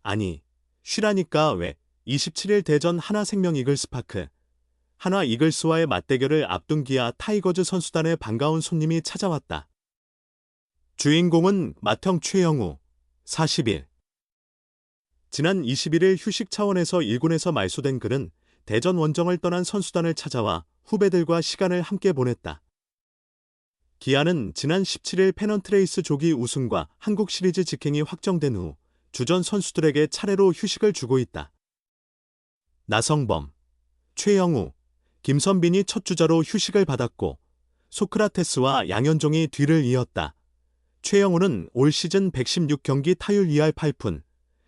아니, 쉬라니까 왜? 27일 대전 하나생명 이글스파크. 한화 이글스와의 맞대결을 앞둔 기아 타이거즈 선수단의 반가운 손님이 찾아왔다. 주인공은 맏형 최영우, 40일. 지난 21일 휴식 차원에서 1군에서 말소된 그는 대전 원정을 떠난 선수단을 찾아와 후배들과 시간을 함께 보냈다. 기아는 지난 17일 페넌트레이스 조기 우승과 한국 시리즈 직행이 확정된 후 주전 선수들에게 차례로 휴식을 주고 있다. 나성범, 최영우, 김선빈이 첫 주자로 휴식을 받았고 소크라테스와 양현종이 뒤를 이었다. 최영우는 올 시즌 116경기 타율 2할 8푼,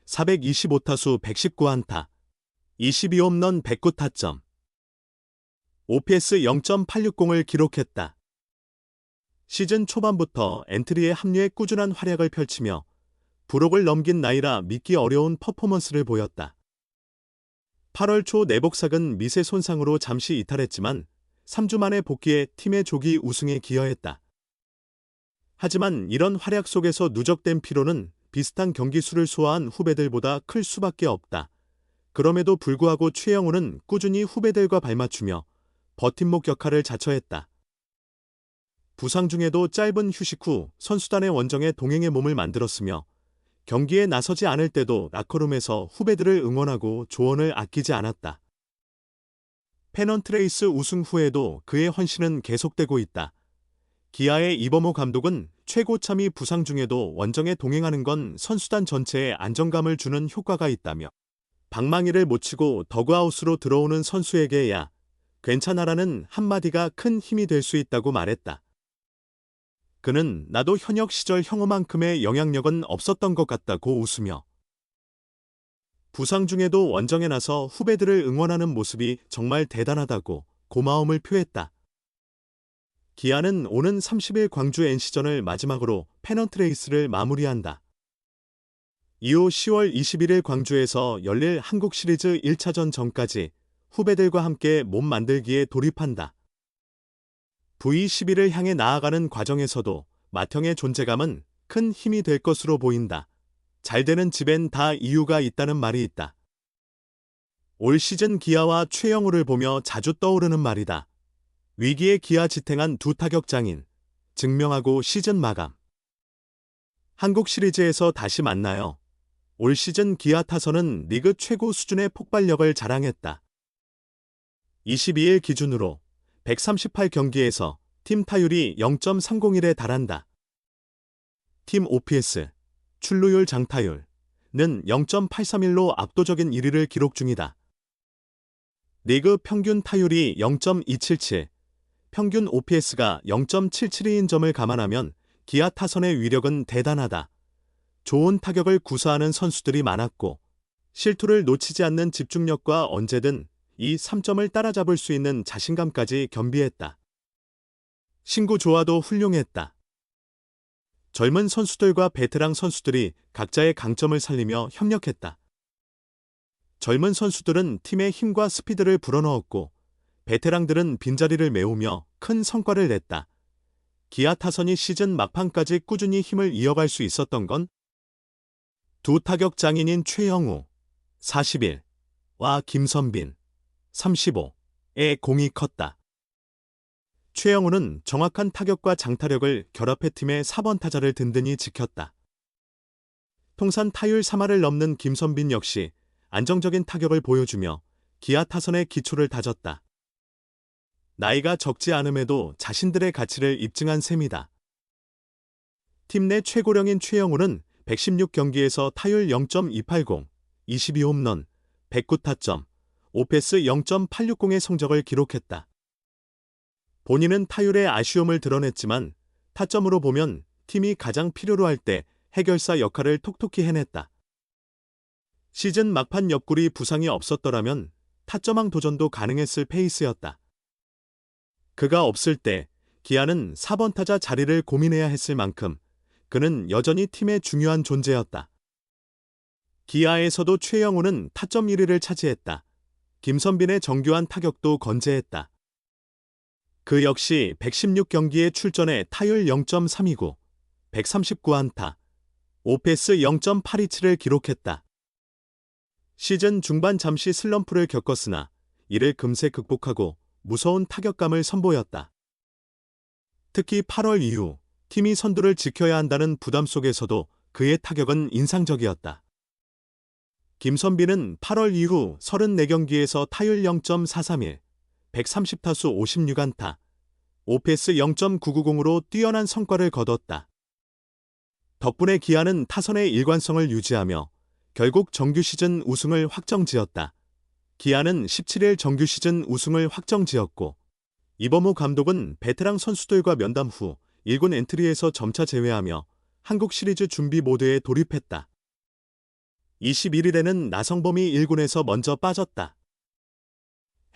425타수 119안타, 22홈런 109타점, OPS 0.860을 기록했다. 시즌 초반부터 엔트리에 합류해 꾸준한 활약을 펼치며 부록을 넘긴 나이라 믿기 어려운 퍼포먼스를 보였다. 8월 초 내복삭은 미세 손상으로 잠시 이탈했지만 3주 만에 복귀해 팀의 조기 우승에 기여했다. 하지만 이런 활약 속에서 누적된 피로는 비슷한 경기 수를 소화한 후배들보다 클 수밖에 없다. 그럼에도 불구하고 최영우는 꾸준히 후배들과 발맞추며 버팀목 역할을 자처했다. 부상 중에도 짧은 휴식 후 선수단의 원정에 동행의 몸을 만들었으며 경기에 나서지 않을 때도 라커룸에서 후배들을 응원하고 조언을 아끼지 않았다. 페넌트레이스 우승 후에도 그의 헌신은 계속되고 있다. 기아의 이범호 감독은 최고참이 부상 중에도 원정에 동행하는 건 선수단 전체에 안정감을 주는 효과가 있다며 방망이를 못 치고 더그아웃으로 들어오는 선수에게야 괜찮아라는 한마디가 큰 힘이 될 수 있다고 말했다. 그는 나도 현역 시절 형우만큼의 영향력은 없었던 것 같다고 웃으며 부상 중에도 원정에 나서 후배들을 응원하는 모습이 정말 대단하다고 고마움을 표했다. 기아는 오는 30일 광주 NC전을 마지막으로 페넌트레이스를 마무리한다. 이후 10월 21일 광주에서 열릴 한국 시리즈 1차전 전까지 후배들과 함께 몸 만들기에 돌입한다. V11을 향해 나아가는 과정에서도 맏형의 존재감은 큰 힘이 될 것으로 보인다. 잘 되는 집엔 다 이유가 있다는 말이 있다. 올 시즌 기아와 최영우를 보며 자주 떠오르는 말이다. 위기에 기아 지탱한 두 타격장인, 증명하고 시즌 마감. 한국 시리즈에서 다시 만나요. 올 시즌 기아 타선은 리그 최고 수준의 폭발력을 자랑했다. 22일 기준으로 138경기에서 팀 타율이 0.301에 달한다. 팀 OPS, 출루율 장타율은 0.831로 압도적인 1위를 기록 중이다. 리그 평균 타율이 0.277, 평균 OPS가 0.772인 점을 감안하면 기아 타선의 위력은 대단하다. 좋은 타격을 구사하는 선수들이 많았고 실투를 놓치지 않는 집중력과 언제든 이 3점을 따라잡을 수 있는 자신감까지 겸비했다. 신구 조화도 훌륭했다. 젊은 선수들과 베테랑 선수들이 각자의 강점을 살리며 협력했다. 젊은 선수들은 팀의 힘과 스피드를 불어넣었고 베테랑들은 빈자리를 메우며 큰 성과를 냈다. 기아 타선이 시즌 막판까지 꾸준히 힘을 이어갈 수 있었던 건 두 타격장인인 최영우, 41와 김선빈, 35의 공이 컸다. 최영우는 정확한 타격과 장타력을 결합해 팀의 4번 타자를 든든히 지켰다. 통산 타율 3할을 넘는 김선빈 역시 안정적인 타격을 보여주며 기아 타선의 기초를 다졌다. 나이가 적지 않음에도 자신들의 가치를 입증한 셈이다. 팀 내 최고령인 최영우는 116경기에서 타율 0.280, 22홈런, 109타점, OPS 0.860의 성적을 기록했다. 본인은 타율에 아쉬움을 드러냈지만 타점으로 보면 팀이 가장 필요로 할 때 해결사 역할을 톡톡히 해냈다. 시즌 막판 옆구리 부상이 없었더라면 타점왕 도전도 가능했을 페이스였다. 그가 없을 때 기아는 4번 타자 자리를 고민해야 했을 만큼 그는 여전히 팀의 중요한 존재였다. 기아에서도 최영우는 타점 1위를 차지했다. 김선빈의 정교한 타격도 건재했다. 그 역시 116경기에 출전해 타율 0.329, 139안타, OPS 0.827을 기록했다. 시즌 중반 잠시 슬럼프를 겪었으나 이를 금세 극복하고 무서운 타격감을 선보였다. 특히 8월 이후 팀이 선두를 지켜야 한다는 부담 속에서도 그의 타격은 인상적이었다. 김선빈은 8월 이후 34경기에서 타율 0.431, 130타수 56안타, OPS 0.990으로 뛰어난 성과를 거뒀다. 덕분에 기아는 타선의 일관성을 유지하며 결국 정규 시즌 우승을 확정지었다. 기아는 17일 정규 시즌 우승을 확정지었고 이범호 감독은 베테랑 선수들과 면담 후 1군 엔트리에서 점차 제외하며 한국 시리즈 준비 모드에 돌입했다. 21일에는 나성범이 1군에서 먼저 빠졌다.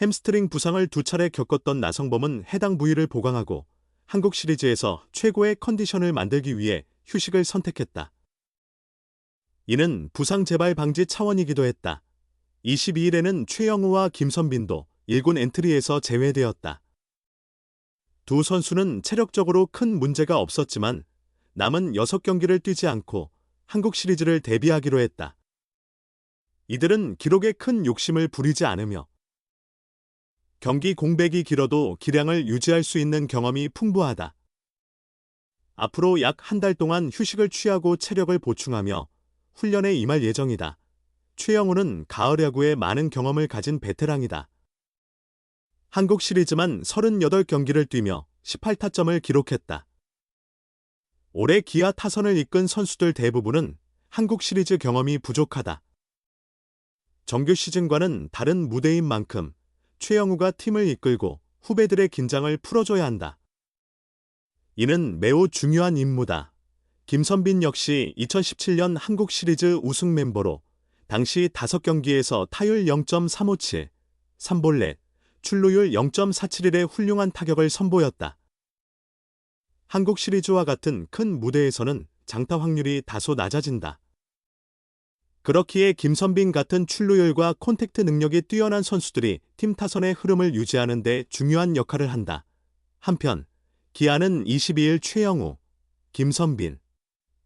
햄스트링 부상을 2차례 겪었던 나성범은 해당 부위를 보강하고 한국 시리즈에서 최고의 컨디션을 만들기 위해 휴식을 선택했다. 이는 부상 재발 방지 차원이기도 했다. 22일에는 최영우와 김선빈도 1군 엔트리에서 제외되었다. 두 선수는 체력적으로 큰 문제가 없었지만 남은 6경기를 뛰지 않고 한국 시리즈를 대비하기로 했다. 이들은 기록에 큰 욕심을 부리지 않으며 경기 공백이 길어도 기량을 유지할 수 있는 경험이 풍부하다. 앞으로 약 한 달 동안 휴식을 취하고 체력을 보충하며 훈련에 임할 예정이다. 최영우는 가을 야구에 많은 경험을 가진 베테랑이다. 한국 시리즈만 38경기를 뛰며 18타점을 기록했다. 올해 기아 타선을 이끈 선수들 대부분은 한국 시리즈 경험이 부족하다. 정규 시즌과는 다른 무대인 만큼 최영우가 팀을 이끌고 후배들의 긴장을 풀어줘야 한다. 이는 매우 중요한 임무다. 김선빈 역시 2017년 한국 시리즈 우승 멤버로 당시 5경기에서 타율 0.357, 3볼넷, 출루율 0.471의 훌륭한 타격을 선보였다. 한국 시리즈와 같은 큰 무대에서는 장타 확률이 다소 낮아진다. 그렇기에 김선빈 같은 출루율과 콘택트 능력이 뛰어난 선수들이 팀 타선의 흐름을 유지하는 데 중요한 역할을 한다. 한편 기아는 22일 최영우, 김선빈,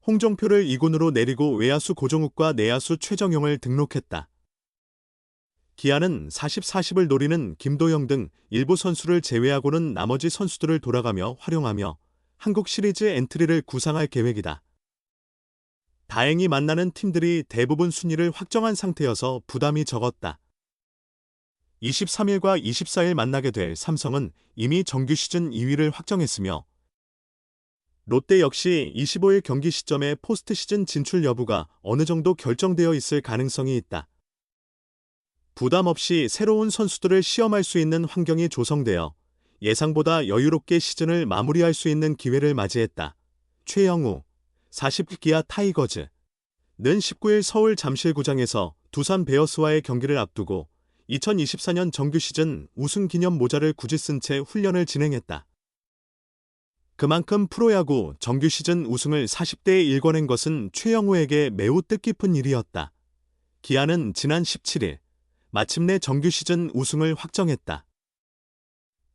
홍종표를 2군으로 내리고 외야수 고종욱과 내야수 최정용을 등록했다. 기아는 40-40을 노리는 김도영 등 일부 선수를 제외하고는 나머지 선수들을 돌아가며 활용하며 한국 시리즈 엔트리를 구상할 계획이다. 다행히 만나는 팀들이 대부분 순위를 확정한 상태여서 부담이 적었다. 23일과 24일 만나게 될 삼성은 이미 정규 시즌 2위를 확정했으며 롯데 역시 25일 경기 시점에 포스트 시즌 진출 여부가 어느 정도 결정되어 있을 가능성이 있다. 부담 없이 새로운 선수들을 시험할 수 있는 환경이 조성되어 예상보다 여유롭게 시즌을 마무리할 수 있는 기회를 맞이했다. 최영우, 40기아 타이거즈는 19일 서울 잠실구장에서 두산 베어스와의 경기를 앞두고 2024년 정규 시즌 우승 기념 모자를 굳이 쓴 채 훈련을 진행했다. 그만큼 프로야구 정규 시즌 우승을 40대에 일궈낸 것은 최영우에게 매우 뜻깊은 일이었다. 기아는 지난 17일 마침내 정규 시즌 우승을 확정했다.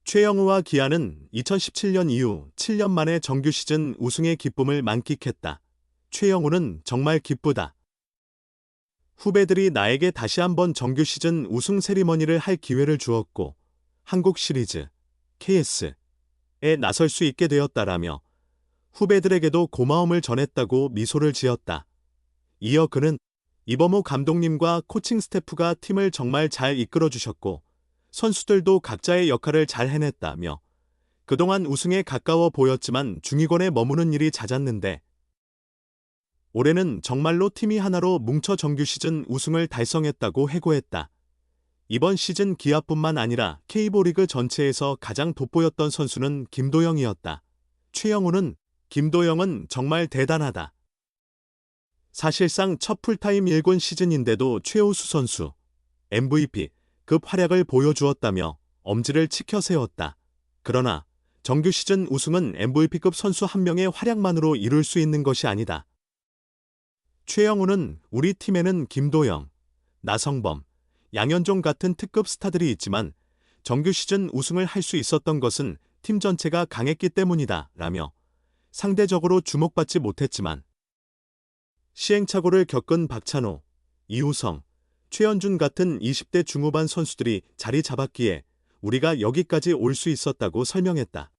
최영우와 기아는 2017년 이후 7년 만에 정규 시즌 우승의 기쁨을 만끽했다. 최영우는 정말 기쁘다. 후배들이 나에게 다시 한번 정규 시즌 우승 세리머니를 할 기회를 주었고 한국 시리즈, KS에 나설 수 있게 되었다라며 후배들에게도 고마움을 전했다고 미소를 지었다. 이어 그는 이범호 감독님과 코칭 스태프가 팀을 정말 잘 이끌어주셨고 선수들도 각자의 역할을 잘 해냈다며 그동안 우승에 가까워 보였지만 중위권에 머무는 일이 잦았는데 올해는 정말로 팀이 하나로 뭉쳐 정규 시즌 우승을 달성했다고 해고했다. 이번 시즌 기아뿐만 아니라 K리그 전체에서 가장 돋보였던 선수는 김도영이었다. 최영우는 김도영은 정말 대단하다. 사실상 첫 풀타임 1군 시즌인데도 최우수 선수, MVP급 활약을 보여주었다며 엄지를 치켜 세웠다. 그러나 정규 시즌 우승은 MVP급 선수 한 명의 활약만으로 이룰 수 있는 것이 아니다. 최영우는 우리 팀에는 김도영, 나성범, 양현종 같은 특급 스타들이 있지만 정규 시즌 우승을 할 수 있었던 것은 팀 전체가 강했기 때문이다 라며 상대적으로 주목받지 못했지만 시행착오를 겪은 박찬호, 이우성, 최연준 같은 20대 중후반 선수들이 자리 잡았기에 우리가 여기까지 올 수 있었다고 설명했다.